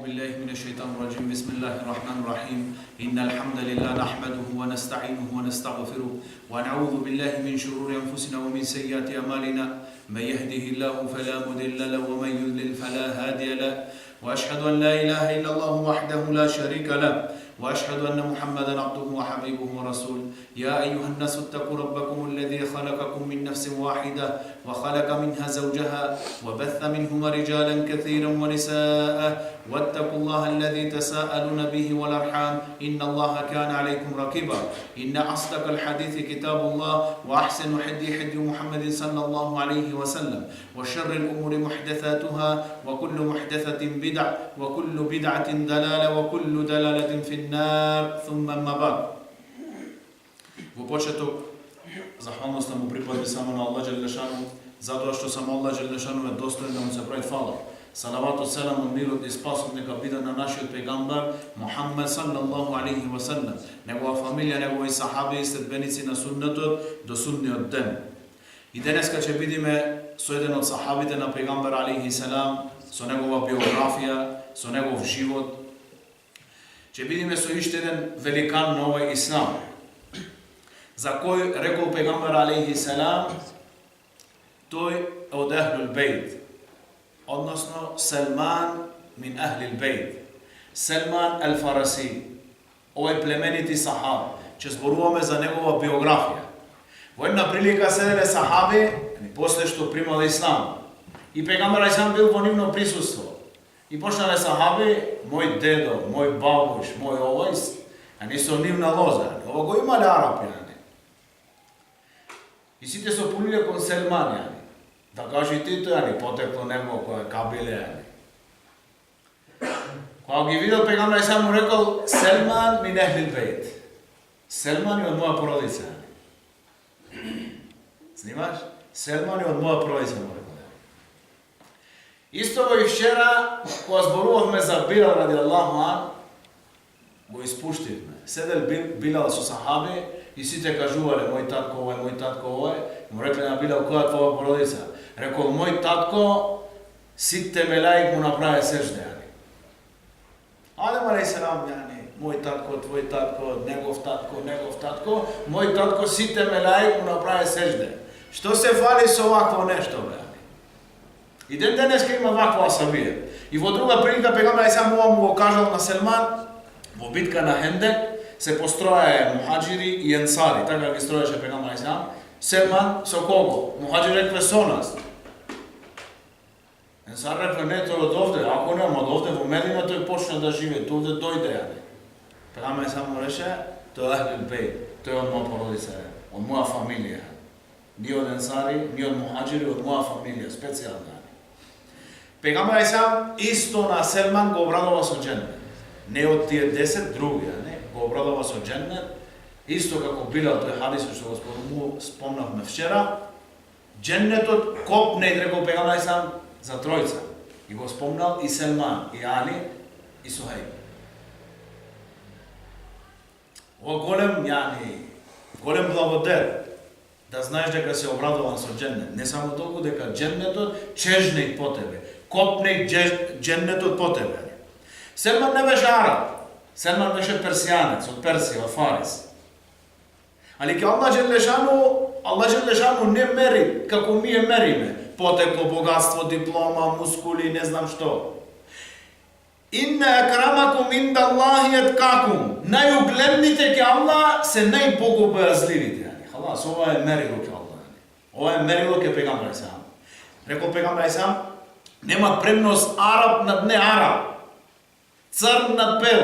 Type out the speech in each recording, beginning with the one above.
بالله من الشيطان الرجيم بسم الله الرحمن الرحيم إن الحمد لله نحمده ونستعينه ونستغفره ونعوذ بالله من شرور أنفسنا ومن سيئات أعمالنا من يهده الله فلا مضل له ومن يضلل فلا هادي له وأشهد أن لا إله إلا الله وحده لا شريك له وأشهد أن محمدا عبده وحبيبه ورسوله يا أيها الناس اتقوا ربكم الذي خلقكم من نفس واحدة وخلق منها زوجها وبث منهما رجالا كثيرا ونساء واتقوا الله الذي تساءلون به والأرحام إن الله كان عليكم رقيبا إن أصدق الحديث كتاب الله وأحسن حدي محمد صلى الله عليه وسلم وشر الأمور محدثاتها وكل محدثة بدع وكل بدعة دلالة وكل دلالة في النار ثم أما بعد. Во почеток, захвалноста му припади само на Аллах Джелешану, затоа што само Аллах Джелешану е достоен да му се прави фала. Салавату селаму мирот и спасот нека биде на нашиот пегамбар Мухаммед саллаллаху алейхи ва саллем, негова фамилија, негови сахаби и следбеници на суннетот до судниот ден. И денеска ќе видиме со еден од сахабите на пегамбар алейхи салам, со негова биографија, со негов живот. Ќе видиме со уште еден великан на овој ислам, за кој рекол пегамбар алейхи салам, тој е од Ахлул Бейт, односно Салман мин Ахлил Бейт, Салман Ал-Фараси, овој племенити сахаб. Ќе зборуваме за негова биографија. Во една прилика седеле сахаби, после што примале ислам, и пегамбар алейхи бил во нивно присуство. И почнале сахаби, мој дедо, мој бабуш, мој овој, ани со нивна лоза, ова го имале арапи. И сите се опулиле кон Селман, да кажи ти тој, потекло него кој е кабиле. Кога ги видел пегамбар алейхи му рекол Селман мин Ахлил Бейт. Селман е од моја породица. Снимаш? Селман е од моја породица му рекол. Исто во и вчера, кога зборувавме за Билал ради Аллаху ан, го испуштивме. Седел Билал со сахаби и сите кажувале мој татко овој, му рекле на Билал која е твоја породица. Рекол мој татко, сите мелаик му направи сежде. Адем алейхи салам, мој татко, твој татко, негов татко, мој татко, сите мелаик му направи сежде. Што се фали со вакво нешто, бе? И ден денеска има ваква асабија. И во друга прилика пегамбар алейхи салам ова му го кажал на Селман, во битка на Хендек се построја мухаџири и енсари, така ги строеше пегамбар алейхи салам. Селман со кого? Мухаџир рекле со нас. Енсар рекле не, тој од овде, ако не од овде во Медина тој почна да живее, тој овде дојде. Пегамбар алейхи салам му реше, тој е Ахлул Бейт, тој е од моја породица, од моја фамилија. Ни од енсари, ни од мухаџири, од моја фамилија, специјална. Пегамбар алейхи салам исто на Селман го обрадува со џеннет. Не од тие 10 други, го обрадува со џеннет. Исто како Билал тој хадис што го спомнавме вчера, џеннетот копне, рекол пегамбар алейхи салам, за тројца. И го спомнал и Селман, и Али, и Сухајб. Ова голем благодет, да знаеш дека се обрадуван со џеннет. Не само толку дека џеннетот чежне по тебе, копне џеннетот по тебе. Селман не беше араб, Селман беше персијанец, од Персија, од Фарис. Али ке Аллах Джелешану не мери како ние мериме. Потекло, богатство, диплома, мускули, не знам што. Инна акрамакум инда Аллахи аткакум. Најугледните ке Аллах се најбогобојазливите. Халас, ова е мерило ке Аллах. Ова е мерило ке пегамбар алейхи салам. Рекол пегамбар алейхи салам, нема премност араб над не араб. Цар над бел.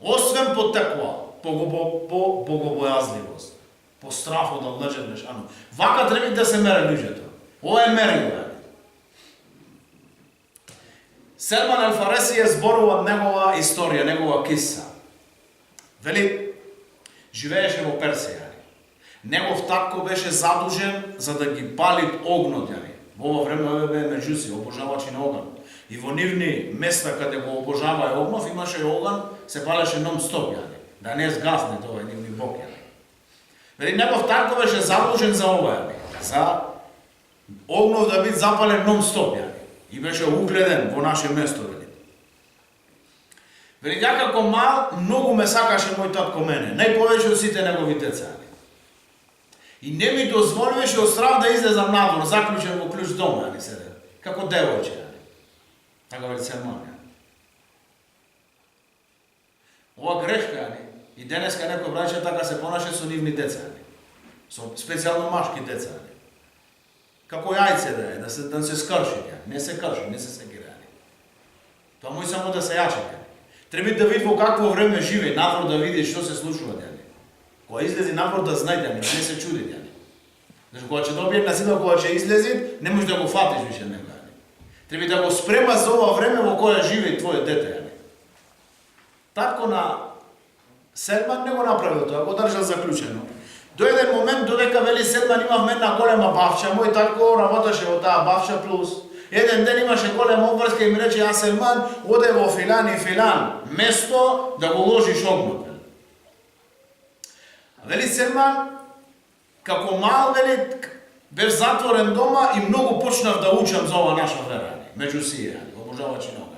Освен по таква, по богобојазливост, по страф од Аллах Джелешану. Вака треба да се мере луѓето. Ова е мерило. Салман Ал-Фараси зборува негова историја, негова киса. Вели, живееше во Персија. Негов татко беше задужен за да ги пали огнот. Во ова време бе меѓуси, обожавачи на оган. И во нивни места каде го обожаваја огнов, имаше оган, се палеше нон-стоп, да не згасне тоа нивни бог. Вели, негов татко беше задужен за ова, за огнов да биде запален нон-стоп, и беше угледен во наше место, вели. Вели, ја како мал, многу ме сакаше мој татко мене, најповеќе од сите негови деца. И не ми дозволиваше од страв да излезам надвор, заклучен во клjuč дома, како девојче. Така вели Селман. Ова грешка, и денеска некој браќа така се понаше со нивни деца, со специјално машки деца. Како јајце да се скрши, не се крши, не се секира. Тоа мој само да се јачи. Треба да види во какво време живее, навор да види што се случува. Кога излези навор да знајде, не се чуди. Значи, кога ќе добие на сила, кога ќе излези, не можеш да го фатиш више него. Треба да го спрема за ова време во кое живее твое дете. Татко на Селман не го направил тоа, го држал заклучено. До еден момент, додека вели Селман имав една голема бавча, мој татко работеше во таа бавча плюс. Еден ден имаше голема обврска и ми рече, а Селман, оде во филан и филан место да го ложиш огнот. Вели Селман, како мал, вели, бев затворен дома и многу почнав да учам за ова наша вера. Меѓу сија, обожавачи нога.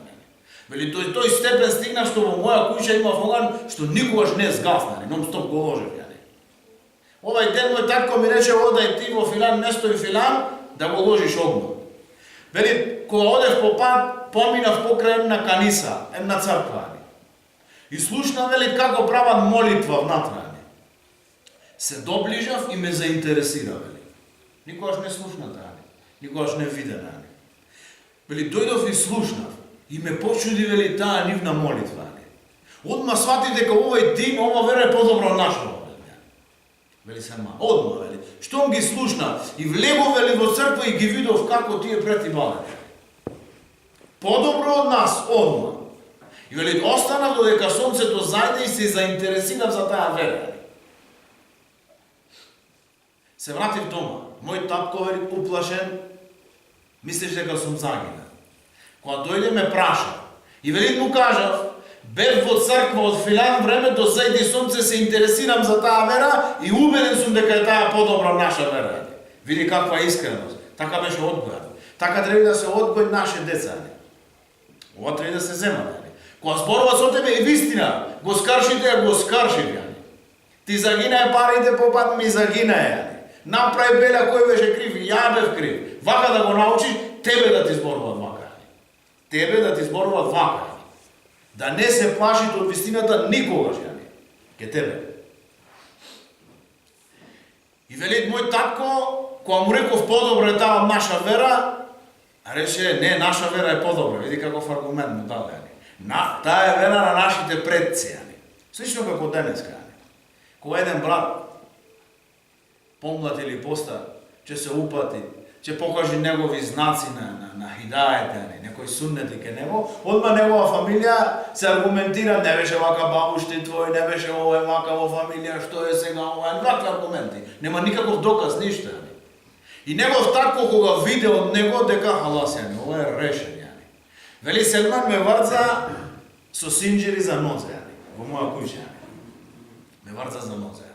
Вели, тој степен стигнав што во моја куќа имав оган што никогаш не сгасна, нон-стоп го ложев. Овај ден мој татко ми рече, одај ти во филан место и филан да го ложиш огнот. Вели, кога одев по пат, поминав покрај една каниса, една црква. И слушнав, вели, како прават молитва внатре. Се доближав и ме заинтересира, вели. Никогаш не слушна таа, никогаш не видена. Вели, дојдов и слушнав и ме почуди, вели, таа нивна молитва. Одма свати дека овој дин, ова вера е подобро од нашава. Вели Селман, одма, вели. Штом ги слушна и влегов, вели, во црква и ги видов како тие прети бале. Подобро од нас, одма. И вели, останав додека сонцето зајде и се заинтересирав за таа вера. Се вратив дома. Мој татко, вели, уплашен, мислиш дека сум загинал. Кога дојде ме праша и вели му кажав, бев во црква од филан време до зајде сонце, се интересирам за таа вера и убеден сум дека е таа подобра наша вера. Види каква искреност. Така беше одгојан. Така треба да се одгои наше деца. Ова треба да се зема. Кога зборува со тебе и вистина, го скршите, го скрши. Ти загинае парите по пат, ми загинае. Направи беля кој беше крив, ја бев крив. Вака да го научиш, тебе да ти зборуваат вака. Тебе да ти зборуваат вака. Да не се плашите од вистината никогаш, ке тебе. И вели мој татко, кога му реков подобро е таа наша вера, рече, не, наша вера е подобра. Види каков аргумент му даде. Таа е вера на нашите предци. Слично како денеска. Кога еден брат, помлад или постар, ќе се упати, ќе покажи негови знаци на хидајете, некој суннети ке него, одма негова фамилија се аргументира, не беше вака бабушти твој, не беше овој вака во фамилија, што е сега ова, вакви аргументи. Нема никаков доказ, ништо. И негов татко кога виде од него дека халас, ова е решен. Вели Селман ме врза со синџери за нозе, во моја куќа. Ме врза за нозе,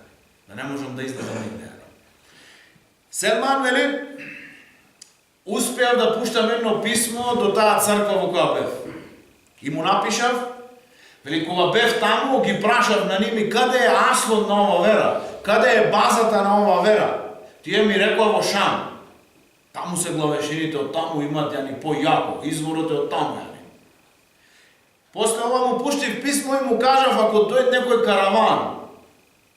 да не можам да излезам нигде. Селман, вели, успеав да пуштам едно писмо до таа црква во која бев. И му напишав, вели, кога бев таму, ги прашав на ними каде е аслот на ова вера, каде е базата на ова вера. Тие ми рекоа во Шам. Таму се главешините, од таму имат појако, изворот е од таму. После ова му пуштив писмо и му кажав, ако дојде некој караван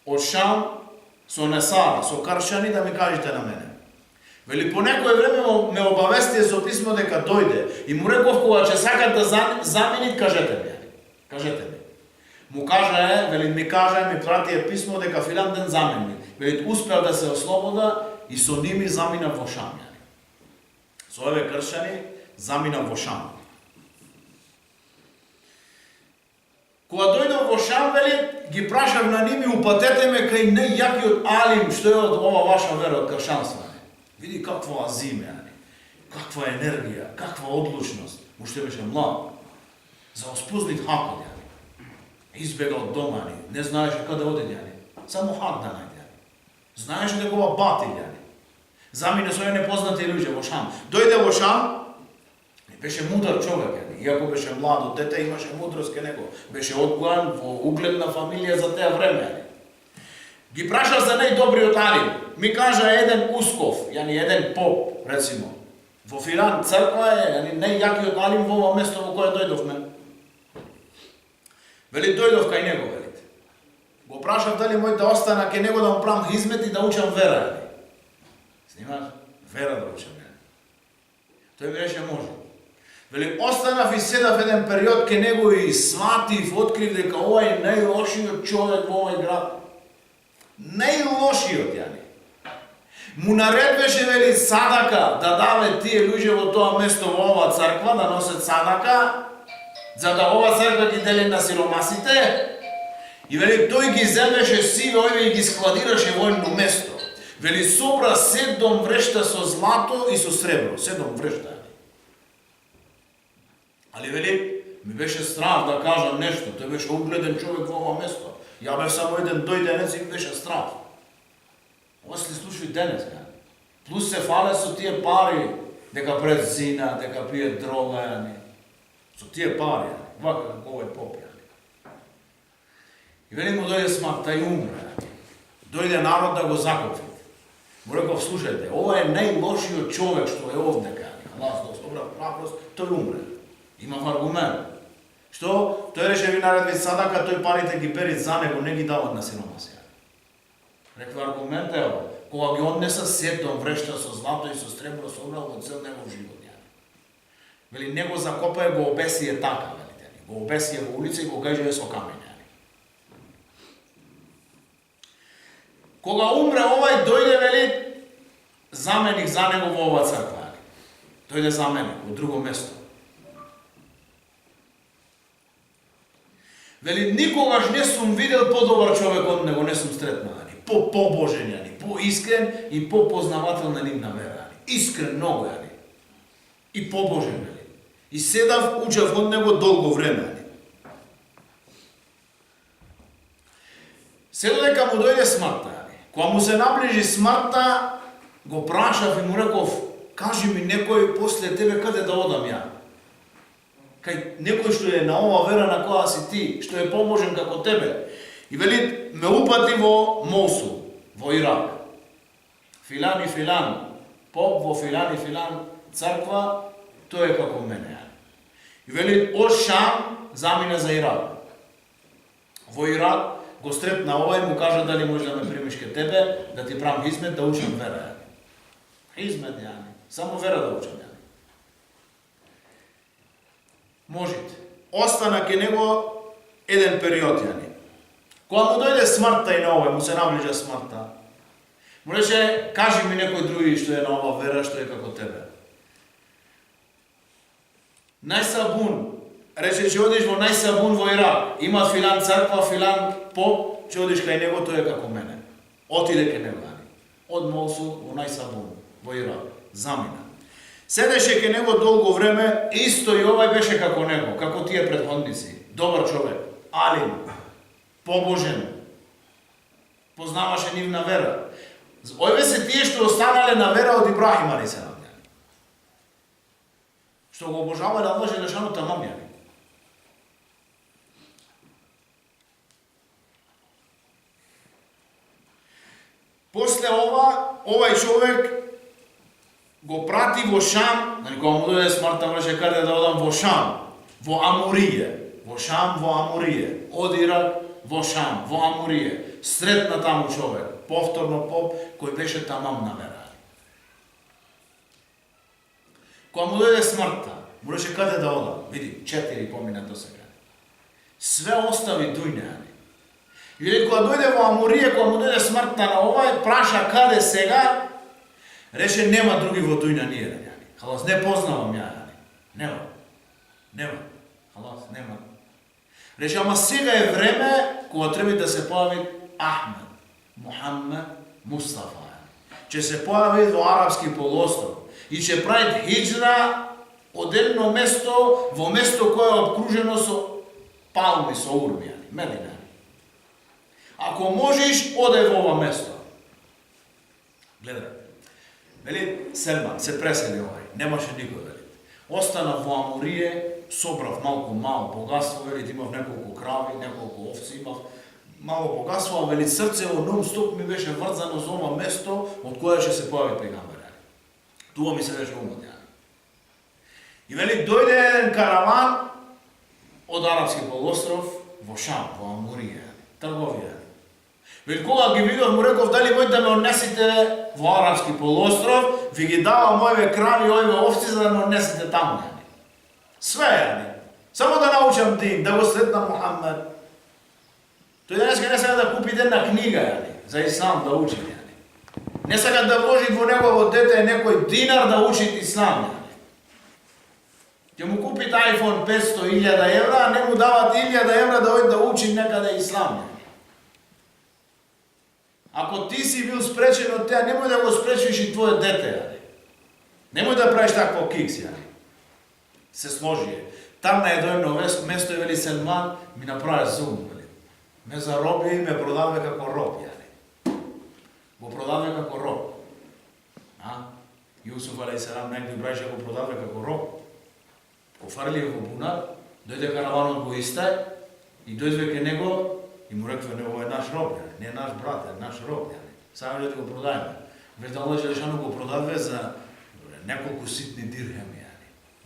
од Шам со Несара, со Каршани, да ми кажете на мене. Вели, по некој време ме обавестие со писмо дека дојде и му реков, кога ќе сакат да заменит, кажете ми. Кажете ми. Му кажа, вели, ми пратие писмо дека филан ден замени. Вели, успеал да се ослобода и со ними замина во Шам. Со ове кршани замина во Шам. Кога дојдов во Шам, вели, ги прашав на ними, упатете ме кај најјакиот алим, што е од ова ваша вера, од кршанство. Види каква азиме, каква енергија, каква одлучност. Уште беше млад. За оспузнит хакот, избега од дома, не знаеше каде оде, само хак да најде. Знаеше дека ова бати, замине со непознати луѓе во Шам. Дојде во Шам, беше мудар човек, Иако беше младо дете, имаше мудрост ке него. Беше одгоан во угледна фамилија за теа време. Ги праша за најдобриот алим. Ми кажа еден усков, еден поп, рецимо. Во Филан црква е најјакиот алим во ова место во кое дојдовме. Вели, дојдов кај него, велите. Го прашав дали мој да остана кај него да му правам хизмет и да учам вера. Снимаш? Вера да учам. Тој ми рече може. Вели, останав и седав еден период кај него и сватив, открив дека ова е најлошиот човек во овој град. Најлошиот, Му наредбеше, вели, садака да даве тие луѓе во тоа место во ова црква, да носат садака, за да ова црква ги дели на сиромасите. И вели, тој ги земеше сиве овие и ги складираше во едно место. Вели, собра 7 врешта со злато и со сребро. 7 врешта. Али вели, ми беше страв да кажам нешто. Тој беше угледен човек во ова место. Ја бев само еден дојденец и ми беше страв. Ова се слушај денес, Плюс се фале со тие пари, дека презина, дека пие дрога, Со тие пари, вака како овој поп, И вели му дојде смртта и умре. Дојде народ да го закопи. Му реков, слушајте, ова е најлошиот човек што е овде, Халас, добра прапрост, тој умре. Имав аргумент. Што? Тој реше ви наредби садака, тој парите ги бери за него, не ги дават на сиромасија. Реква аргумент е ова. Кога ги однеса 7 врешта со злато и со сребро собрал во цел негов живот. Вели, него закопае, го обесие така, го обесие во улица и го гажее со камења. Кога умре овај, дојде, вели, заменик за него во ова црква. Дојде заменик во друго место. Вели, никогаш не сум видел подобар човек од него, не сум сретнал. По-побожен, по-искрен и по-познавател на нивна вера. Искрен многу, и побожен. И седав, учев од него долго време. Се додека му дојде смртта. Кога му се наближи смртта, го прашав и му реков, кажи ми некој после тебе каде да одам ја. Кај некој што е на ова вера на која си ти, што е побожен како тебе. И вели, ме упати во Мосул, во Ирак. Филан и Филан, поп во Филан и Филан црква, тој е како мене. И вели, од Шам замина за Ирак. Во Ирак го сретна овај, му кажа дали може да ме примиш ке тебе, да ти правам хизмет, да учам вера. Хизмет, само вера да учам. Можете. Остана ке него еден период, Кога му дојде смртта и на овој, му се наближа смртта, му рече, кажи ми некој други што е на ова вера, што е како тебе. Најсабун, рече, че одиш во Најсабун во Ирак, има Филан црква, Филан поп, че одиш кај него, тој е како мене. Отиде кај него, од Мосул во Најсабун, во Ирак, замина. Седеше кај него долго време, исто и овај беше како него, како тие претходници. Добар човек, алим, побожен, познаваше нивна вера. Овие се тие што останале на вера од Ибрахим алейхиселам. Што го обожавале Аллах Желешану тамам. После ова, овај човек го прати во Шам, кога му дојде смртта, мреше каде да одам во Шам, во Амурие, во Шам, во Амурие, од Ирак во Шам, во Амурие, сретна таму човек, повторно поп, кој беше тамам на вера. Кога му дојде смртта, му рече каде да одам, види, 4 помина до сега. Све остави дујне. И кога дојде во Амурие, кога му дојде смртта на овај, праша каде сега, рече нема други во дујна ние. Халас, не познавам ја. Нема. Халас, нема. Рече, ама сега е време кога треба да се појави Ахмед, Мухаммед, Мустафа. Че се појави во арапски полуостров и че прави хиджра од едно место во место кое е обкружено со палми, со урми, Медина. Ако можеш, одај во ова место. Гледај. Вели, Селман се пресели овај, немаше никој, вели. Остана во Амурие собрав малко богатство, вели, имав неколку крави, неколку овци, имав мало богатство, а вели, срцево нон-стоп ми беше врзано за ова место од кое ќе се појави пегамбер. Тоа ми се беше умот. И вели, дојде еден караван од Арапски полуостров во Шам, во Амурија, трговија. Вели, кога ги видов, му реков, дали можете да ме однесете во Арапски полуостров, ви ги дава моје крави, овие овци, за да ме однесете таму. Све, само да научам дин, да го сретна Мухаммед. Тој денеска не сака да купи една книга, за ислам да учи. Не сака да вложи во негово дете некој динар да учи ислам. Ќе му купите iPhone 500.000 евра, а не му дават 1000 евра да оди да учи некаде ислам. Ако ти си бил спречен од теа, немој да го спречиш и твое дете. Немој да правиш такво кикс. Се сложи. Там на едно место, вели Селман, ми направи зум. Ме зароби и ме продаве како роб. Го продаве како роб. Јусуф алейхиссалам негде брајше го продаве како роб. Го фарли во бунар, дојде караванот го истај и дојде ке него и му реква, не, ово е наш роб, не е наш брат, е наш роб. Само да го продајме. Веќе Аллах Желешану го продаве за неколку ситни дирхеми.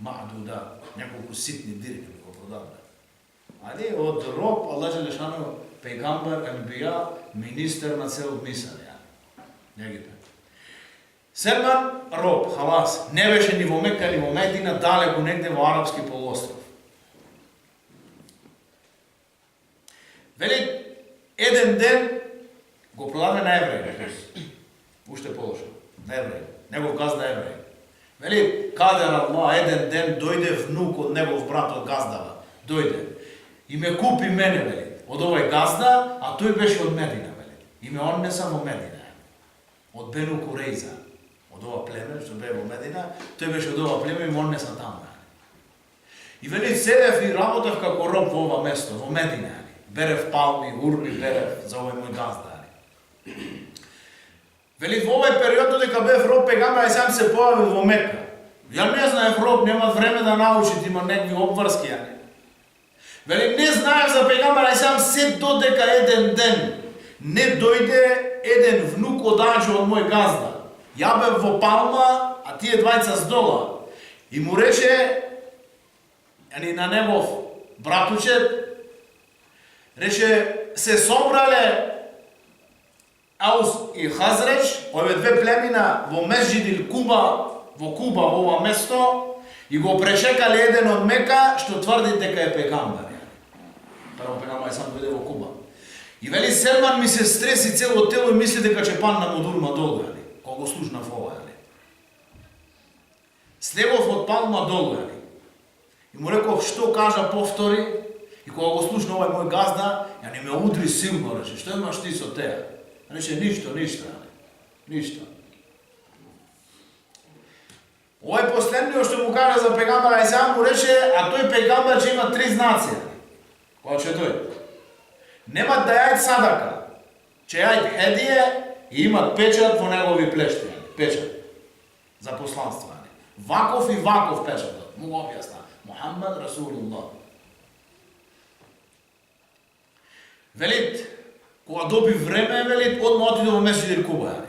Махдуда, неколку ситни дирхеми го продаве. Ајде, од роб, Аллах Желешану, пегамбер, ембија, министер на цел мисал. Негите. Селман, роб, халас, не беше ни во Мека, ни во Медина, далеко негде во Арапски полуостров. Вели, еден ден го продаде на евреј, уште полошо, на евреј, негов газда евреј. Вели, кадер Аллах, еден ден дојде внук од негов брат од газдава, дојде и ме купи мене, вели, од овој газда, а тој беше од Медина, вели, и ме однеса во Медина. Од Бену Курейза, од ова племе, што бе во Медина, тој беше од ова племе и ме однеса таму. И вели, седев и работев како роб во ова место, во Медина. Берев палми, урми берев за овој мој газда. Вели, во овој период, додека бев роб, пегамбер сам се појави во Мека. Ја не знаев роб, нема време да научи, има некви обврски. Вели, не знаев за пегамбер сам се додека еден ден не дојде еден внук од Аџо од мој газда. Ја бев во Палма, а тие двајца здола. И му рече, на негов братуче, рече, се собрале Аус и Хазреч, овие две племина во Месџидил Куба, во Куба, во ова место, и го пречекале еден од Мека, што тврди дека е пегамбер. Прво пегамбер сам дојде во Куба. И вели, Селман ми се стреси цело тело и мисли дека ќе падна од урма долу, кога го слушнав ова. Слегов од Палма долу. И му реков, што кажа повтори, и кога го слушна овај мој газда, ја не ме удри силно, рече, што имаш ти со теа? Рече, ништо. Овај последниот што му кажа за пегамбер Ајсам, му рече, а тој пегамбер ќе има 3 знаци. Кога ќе дојде? Немат да јајт садака, че јајт хедие и имат печат во негови плешти. Печат. За посланство. Ваков и ваков печатот. Му го објасна. Мухаммед Расулуллах. Велит, кога доби време, велит, одма отиде во Месџидил Куба.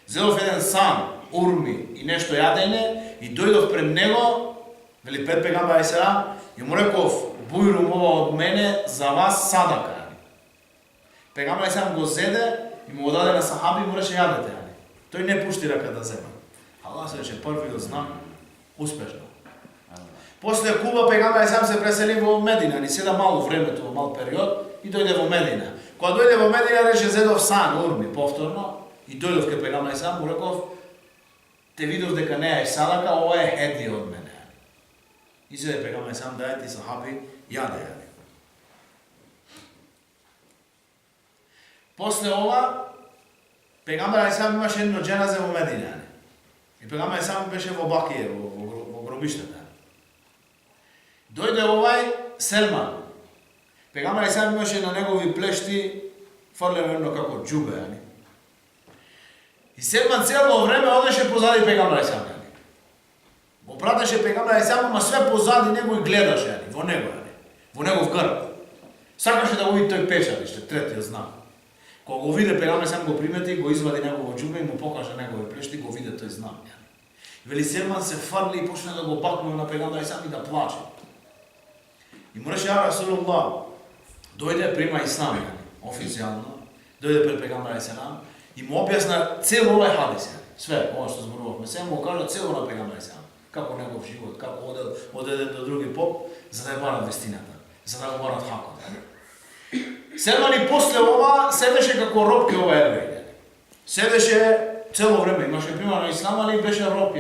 Зедов еден сан, урми и нешто јадење и дојдов пред него, велит, пред пегамбер Ајсалам, и му реков, бујрум ова од мене за вас садака. Пегамбер сам го зеде и му го даде на сахаби и му рече јадете. Тој не пушти рака да зема. Аллах се рече првиот знак, успешно. После Куба пегамбер сам се пресели во Медина, ни седа мало времето, во мал период и дојде во Медина. Кога дојде во Медина, рече зедов сан, урми, повторно, и дојдов ке пегамбер сам, му реков, те видов дека не е садака, ова е хедија од мене. И зеде пегамбер сам дајте и сахаби јаде. После ова, пегамбер Ајсам имаше едно џеназе во Медина. И пегамбер Ајсам беше во Бакије, во гробиштата. Дојде овај Селман. Пегамбер Ајсам имаше на негови плешти фрлено едно како џубе. И Селман цело време одеше позади пегамбер Ајсам. Го пратеше пегамбер само, ма све позади него и гледаше во него, во негов грб. Сакаше да го види тој печатиште, третиот знак. Кога го виде пегамбер сам го примети, го извади негово џубе и му покаже негови плешти, го виде тој знак. Вели Селман се фрли и почна да го бакнува на пегамбер сам и да плаче. И му рече, Расулуллах, дојде прима ислам, официјално, дојде пред пегамбер сам и му објасна цел овој хадис, све, ова што зборувавме, се му кажа цело на пегамбер сам, како негов живот, како оде до други поп, за да ја барат вистината, за да го барат хакот. Селман и после ова седеше како роб ке ова евреј. Седеше цело време, имаше прима на ислам, али беше роб,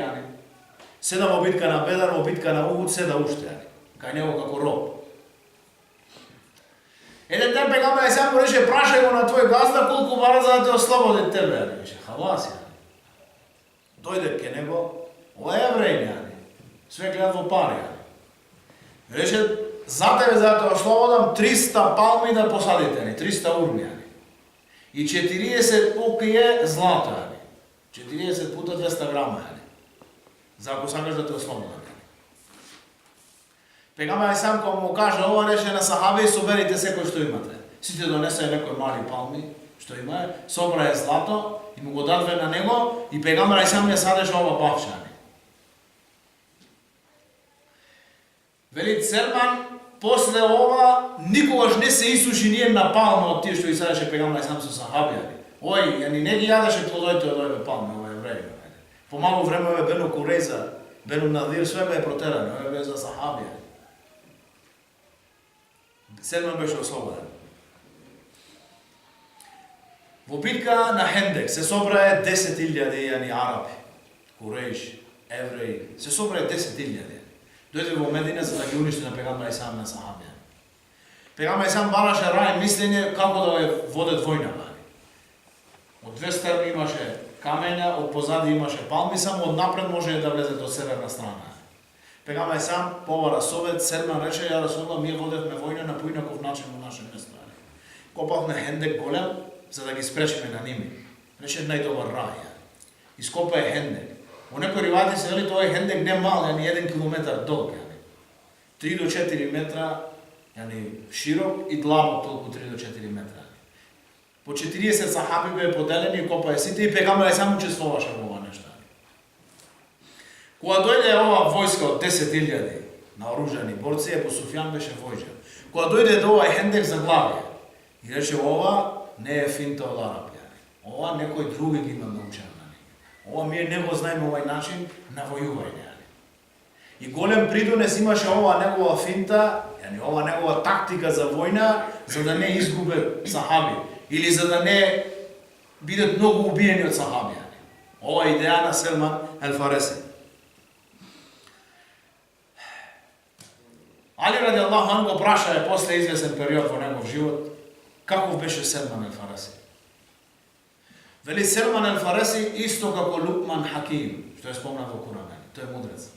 седа во битка на Бедар, во битка на Ухуд, седа уште, кај него како роб. Еден ден пегамбер сам му рече, прашај го на твој газда колку бара за да те ослободи тебе. Рече, халас, дојде ке него, ова е евреј, све гледат во пари. Рече, за тебе за да те ослободам 300 палми да посадите, 300 урми. И 40 укије злато, 40 пута 200 грама. За ако сакаш да те ослободам. Пегамбер сам кога му каже ова, рече на сахаби, соберите секој што имате. Сите донесе некои мали палми, што има, собра е злато и му го дадве на него и пегамбер сам не садеше ова бахша. Вели Селман, после ова никогаш не се исуши ни една палма од тие што ги садеше пегамбер сам со сахаби. Ој, јани не ги јадеше плодовите од овие палми, ова евреи. Помалу време Бену Курейза, Бену Надир, све бе протерано, ова бе за сахаби. Селман беше ослободен. Во битка на Хендек се собрае 10.000 араби, Курейш, евреи, се собрае 10.000. Дојде во Медина за да ги уништи на пегамбер сам на сахабија. Пегамбер сам бараше рај мислење како да ја водат војна. Од две страни имаше камења, од позади имаше палми, само од напред може да влезе до северна страна. Пегамбер сам побара совет, Селман рече, ја Расулуллах, ние водевме војна на поинаков начин во наше место. Копавме Хендек голем, за да ги спречиме на ними. Рече најдобар рај. Ископа е Хендек. Во некои ривати се вели тој Хендек не мал, јани 1 километар долг, 3 до 4 метра, јани широк и длабок толку 3 до 4 метра. По 40 сахаби бе поделени и копаја сите и пегамбер сам учествуваше во ова нешто. Кога дојде ова војска од 10.000 наоружени борци, Ебу Суфјан беше војđа. Кога дојде до овај Хендек заглавија и рече ова не е финта од Арабија. Ова некој други ги има научен на него. Ова ние не го знаеме овај начин на војување. И голем придонес имаше ова негова финта, јани ова негова тактика за војна, за да не изгубе сахаби или за да не бидат многу убиени од сахаби. Ова е идеја на Селман ел-Фареси. Али ради Аллаху анху го прашае после извесен период во негов живот, каков беше Селман ел-Фареси. Вели Селман ел-Фареси исто како Лукман Хаким, што е спомнат во Куранот. Тој е мудрец.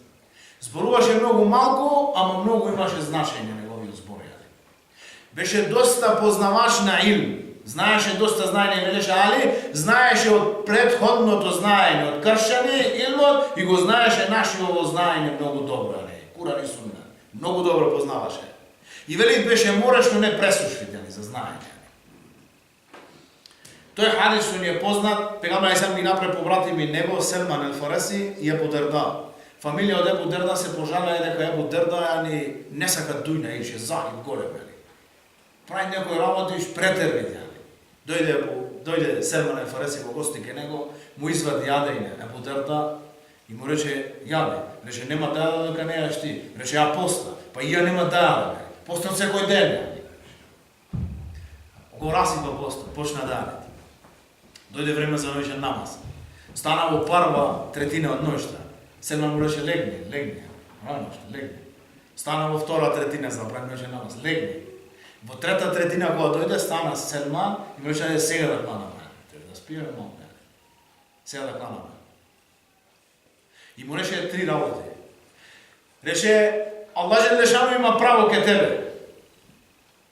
Зборуваше многу малку, ама многу имаше значење неговиот збор. Беше доста познавач на илм. Знаеше доста знаење, велеше, али знаеше од претходното знаење од кршćани илмот и го знаеше нашиво знаење многу добро. Куран и Сунна. Многу добро познаваше. И вели беше морешно не пресушлив за знаење. Тој хадис што ни е познат, пегамбер сам ги направи побратими него, Селман ел-Фареси и Ебу Дерда. Фамилија од Ебу Дерда се пожалеа дека Ебу Дерда не сака дујна, ише захид голем. Прави некој работи и претервит. Дојде Селман ел-Фареси во гости ке него, му извади јадење Ебу Дерда и му рече јаде. Рече нема да јаде дека не јаш ти. Рече ја поста. Па и ја нема да јаде. Постам секој ден. Го расипа поста, почна да јаде. Дојде време за ноќен намаз. Стана во прва третина од ноќта. Селман му рече легни. Легни. Стана во втора третина за ноќен намаз. Легни. Во трета третина кога дојде стана Селман и му рече сега да кланаме. Треба да спиеме малку. Сега да кланаме. И му рече три работи. Рече Аллах Желешану има право ке тебе.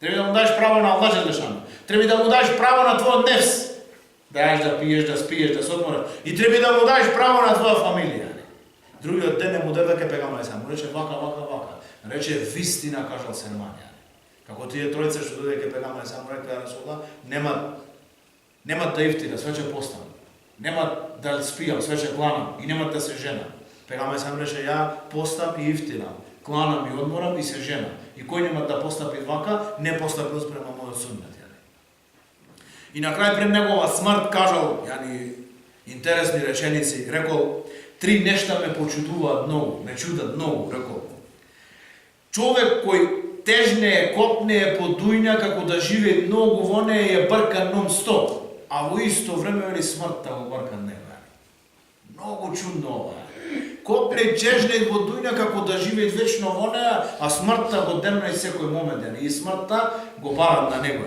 Треба да му дадеш право на Аллах Желешану. Треба да му дадеш право на твојот нефс. Да јаш, да пиеш, да спиеш, да се одмориш. И треба да му дадеш право на твоја фамилија. Другиот ден му даде пегамале сам, му рече вака. Рече вистина кажал Селман. Како тие тројца што дојде ке пегамале сам, рекла Расулла, нема да ифтина, све ќе постам. Нема да спијам, све ќе кланам и нема да се женам. Пегамале сам рече ја постам и ифтинам, кланам и одморам и се женам. И кој нема да постапи вака, не постапил спрема мојот суннет. И на крај пред негова смрт кажал, интересни реченици, рекол, 3 нешта ме почудуваат многу, ме чудат многу, рекол. Човек кој тежне, копне по дујна, како да живее многу во неја е бркан нон-стоп, а во исто време вели смртта го бркан него. Многу чудно ова. Копне чежне во дујна, како да живее вечно во неја, а смртта го демна и секој момент. И смртта го барат на него.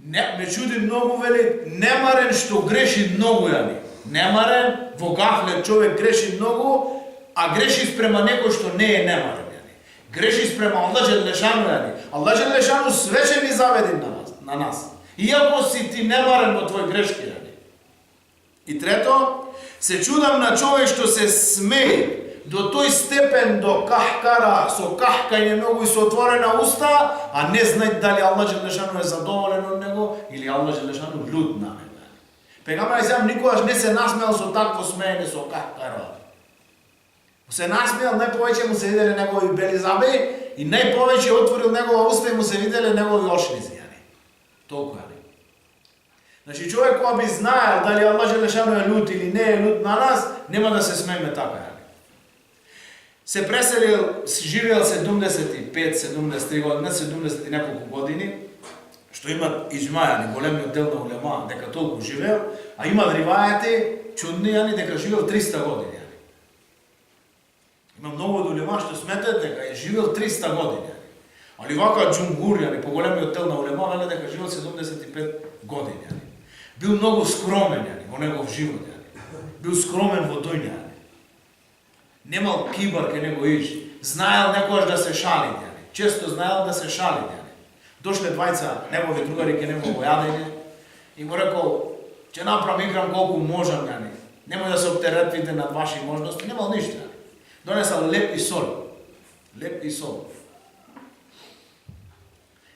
Ме чуди многу, вели, немарен што греши многу, Немарен, во гафлет човек греши многу, а греши спрема некој што не е немарен. Греши спрема Аллах Джелешану, Аллах Джелешану све ќе ни заведи на нас. Иако си ти немарен во твој грешки. И трето, се чудам на човек што се смее до тој степен до кахкара, со кахкање многу и со отворена уста, а не знае дали Аллах Джелешану е задоволен од него или Аллах Джелешану лут на него. Пегамберот сам никогаш не се насмеал со такво смеење со кахкара. Се насмеал, најповеќе му се виделе негови бели заби и најповеќе отворил негова уста и му се виделе негови ошници. Толку Значи човек која би знаел дали Аллах Джелешану е лут или не е лут на нас, нема да се смееме така. Се преселил, живеел 75-73 години, 70 и неколку години, што имат иџмајани, големиот дел на улема, дека толку живеел, а имат ривајати чудни, дека живеел 300 години. Има многу од улема што сметат дека е живеел 300 години. Али вака џумгур, по големиот дел на улема, веле дека живеел 75 години. Бил многу скромен во негов живот. Бил скромен во дуња. Немал кибар ке него иш. Знаел некојаш да се шали. Често знаел да се шали. Дошле двајца негови другари ке него во јадење и му рекол, ќе направам играм колку можам. Немој да се оптеретвите над ваши можности. Немал ништо. Донесал леп и сол. Леп и сол.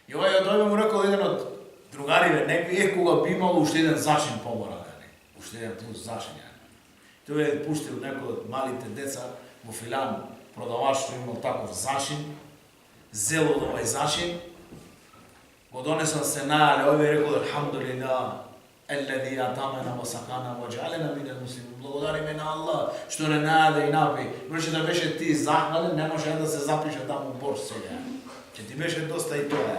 И овај дојде му рекол еден од другариве, некој кога би имало уште еден зашин побора. Уште еден плюс зашин. Тој е пуштил некој од малите деца во филан, продавач што имал таков зашин, зел од овај зашин, го донесал се најале, овој рекол, алхамдулилlah, еллази атамена ва сакана ва џалена минел муслимин. Благодариме на Аллах што не најаде и напи. Може да беше ти захвален, не може да се запише таму борш сега. Че ти беше доста и тоа.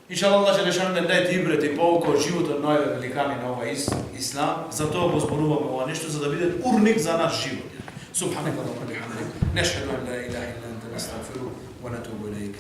Иншаллах, Аллах Джелешану да даде ибрет и pouка од животот на овие великани на овој ислам, затоа го зборуваме ова нешто за да биде урник за наш живот. Субханакаллахумма ва бихамдик, нешхеду ан ла илаха илля анта, настагфирук ва натубу илейк.